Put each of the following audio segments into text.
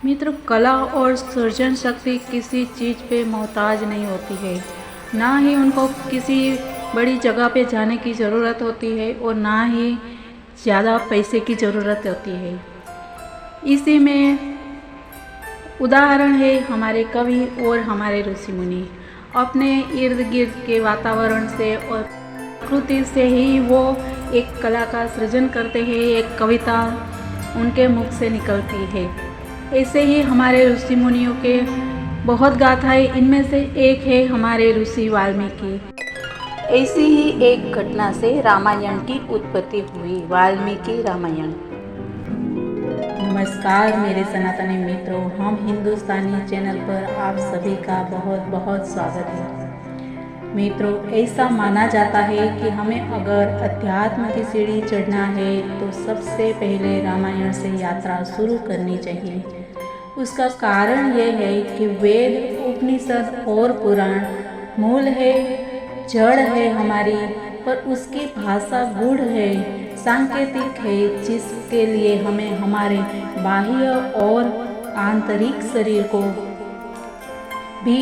मित्रों, कला और सृजन शक्ति किसी चीज़ पे मोहताज नहीं होती है। ना ही उनको किसी बड़ी जगह पे जाने की ज़रूरत होती है और ना ही ज़्यादा पैसे की ज़रूरत होती है। इसी में उदाहरण है हमारे कवि और हमारे ऋषि मुनि। अपने इर्द गिर्द के वातावरण से और प्रकृति से ही वो एक कला का सृजन करते हैं, एक कविता उनके मुख से निकलती है। ऐसे ही हमारे ऋषि मुनियों के बहुत गाथाएं, इनमें से एक है हमारे ऋषि वाल्मीकि। ऐसी ही एक घटना से रामायण की उत्पत्ति हुई, वाल्मीकि रामायण। नमस्कार मेरे सनातनी मित्रों, हम हिंदुस्तानी चैनल पर आप सभी का बहुत बहुत स्वागत है। मित्रों, ऐसा माना जाता है कि हमें अगर अध्यात्म की सीढ़ी चढ़ना है तो सबसे पहले रामायण से यात्रा शुरू करनी चाहिए। उसका कारण यह है कि वेद, उपनिषद और पुराण मूल है, जड़ है हमारी, पर उसकी भाषा गूढ़ है, सांकेतिक है, जिसके लिए हमें हमारे बाह्य और आंतरिक शरीर को भी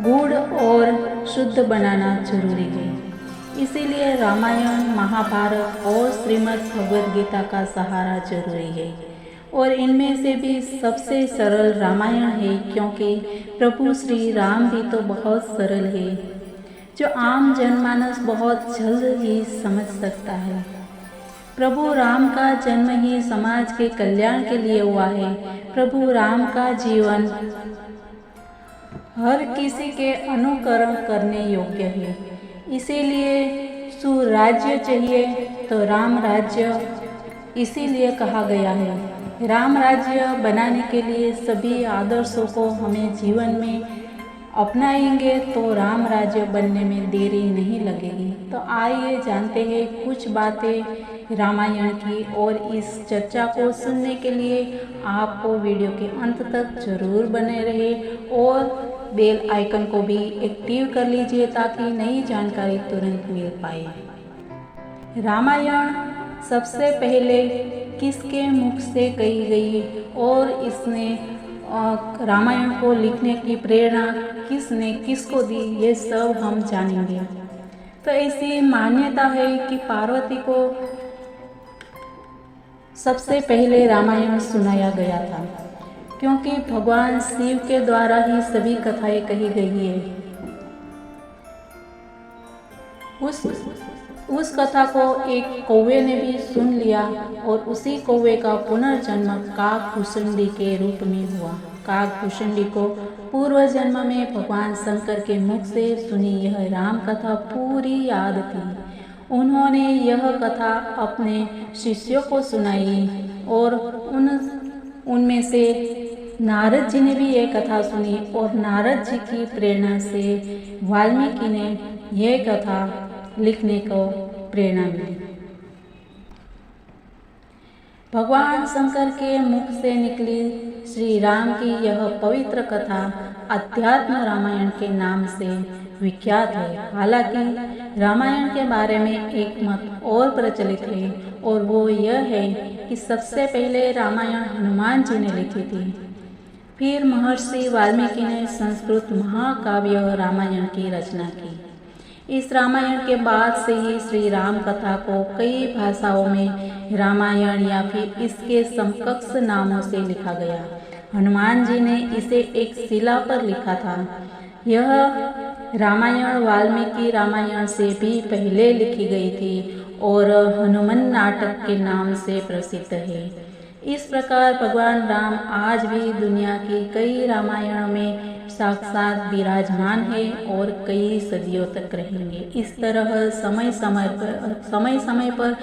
गूढ़ और शुद्ध बनाना जरूरी है। इसीलिए रामायण, महाभारत और श्रीमद् भगवद गीता का सहारा जरूरी है। और इनमें से भी सबसे सरल रामायण है, क्योंकि प्रभु श्री राम भी तो बहुत सरल है, जो आम जनमानस बहुत जल्द ही समझ सकता है। प्रभु राम का जन्म ही समाज के कल्याण के लिए हुआ है। प्रभु राम का जीवन हर किसी के अनुकरण करने योग्य है। इसीलिए सुराज्य चाहिए तो राम राज्य इसीलिए कहा गया है। राम राज्य बनाने के लिए सभी आदर्शों को हमें जीवन में अपनाएंगे तो राम राज्य बनने में देरी नहीं लगेगी। तो आइए जानते हैं कुछ बातें रामायण की, और इस चर्चा को सुनने के लिए आपको वीडियो के अंत तक जरूर बने रहे और बेल आइकन को भी एक्टिव कर लीजिए ताकि नई जानकारी तुरंत मिल पाए। रामायण सबसे पहले किसके मुख से कही गई और इसने रामायण को लिखने की प्रेरणा किसने किसको दी, ये सब हम जानेंगे। तो ऐसी मान्यता है कि पार्वती को सबसे पहले रामायण सुनाया गया था, क्योंकि भगवान शिव के द्वारा ही सभी कथाएं कही गई है। उस कथा को एक कौवे ने भी सुन लिया और उसी कौवे का पुनर्जन्म काकभूषुंडी के रूप में हुआ। काकभूषुंडी को पूर्व जन्म में भगवान शंकर के मुख से सुनी यह राम कथा पूरी याद थी। उन्होंने यह कथा अपने शिष्यों को सुनाई और उनमें से नारद जी ने भी यह कथा सुनी, और नारद जी की प्रेरणा से वाल्मीकि ने यह कथा लिखने को प्रेरणा मिली। भगवान शंकर के मुख से निकली श्री राम की यह पवित्र कथा अध्यात्म रामायण के नाम से विख्यात है। हालांकि रामायण के बारे में एक मत और प्रचलित है, और वो यह है कि सबसे पहले रामायण हनुमान जी ने लिखी थी, फिर महर्षि वाल्मीकि ने संस्कृत महाकाव्य रामायण की रचना की। इस रामायण के बाद से ही श्री राम कथा को कई भाषाओं में रामायण या फिर इसके समकक्ष नामों से लिखा गया। हनुमान जी ने इसे एक शिला पर लिखा था। यह रामायण वाल्मीकि रामायण से भी पहले लिखी गई थी और हनुमान नाटक के नाम से प्रसिद्ध है। इस प्रकार भगवान राम आज भी दुनिया की कई रामायणों में साक्षात विराजमान है और कई सदियों तक रहेंगे। इस तरह समय समय पर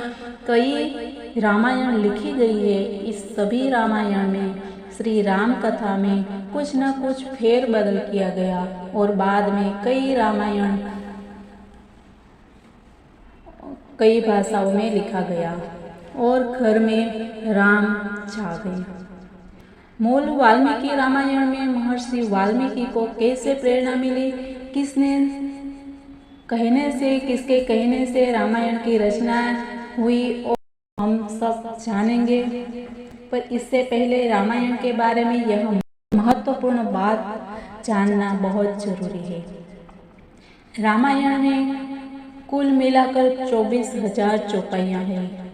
कई रामायण लिखी गई है। इस सभी रामायण में श्री राम कथा में कुछ न कुछ फेर बदल किया गया और बाद में कई रामायण कई भाषाओं में लिखा गया और घर में राम छा गए। मूल वाल्मीकि रामायण में महर्षि वाल्मीकि को कैसे प्रेरणा मिली, किसके कहने से रामायण की रचना हुई, और हम सब जानेंगे। पर इससे पहले रामायण के बारे में यह महत्वपूर्ण बात जानना बहुत जरूरी है। रामायण में कुल मिलाकर 24,000 चौपाइयाँ हैं।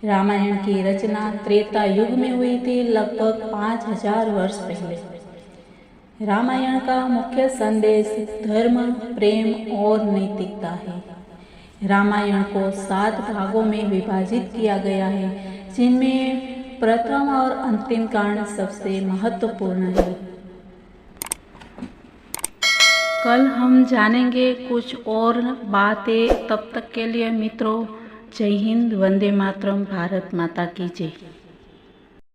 रामायण की रचना त्रेता युग में हुई थी, लगभग 5,000 वर्ष पहले। रामायण का मुख्य संदेश धर्म, प्रेम और नैतिकता है। रामायण को 7 भागों में विभाजित किया गया है, जिनमें प्रथम और अंतिम कांड सबसे महत्वपूर्ण है। कल हम जानेंगे कुछ और बातें। तब तक के लिए मित्रों, जय हिंद, वंदे मातरम, भारत माता की जय।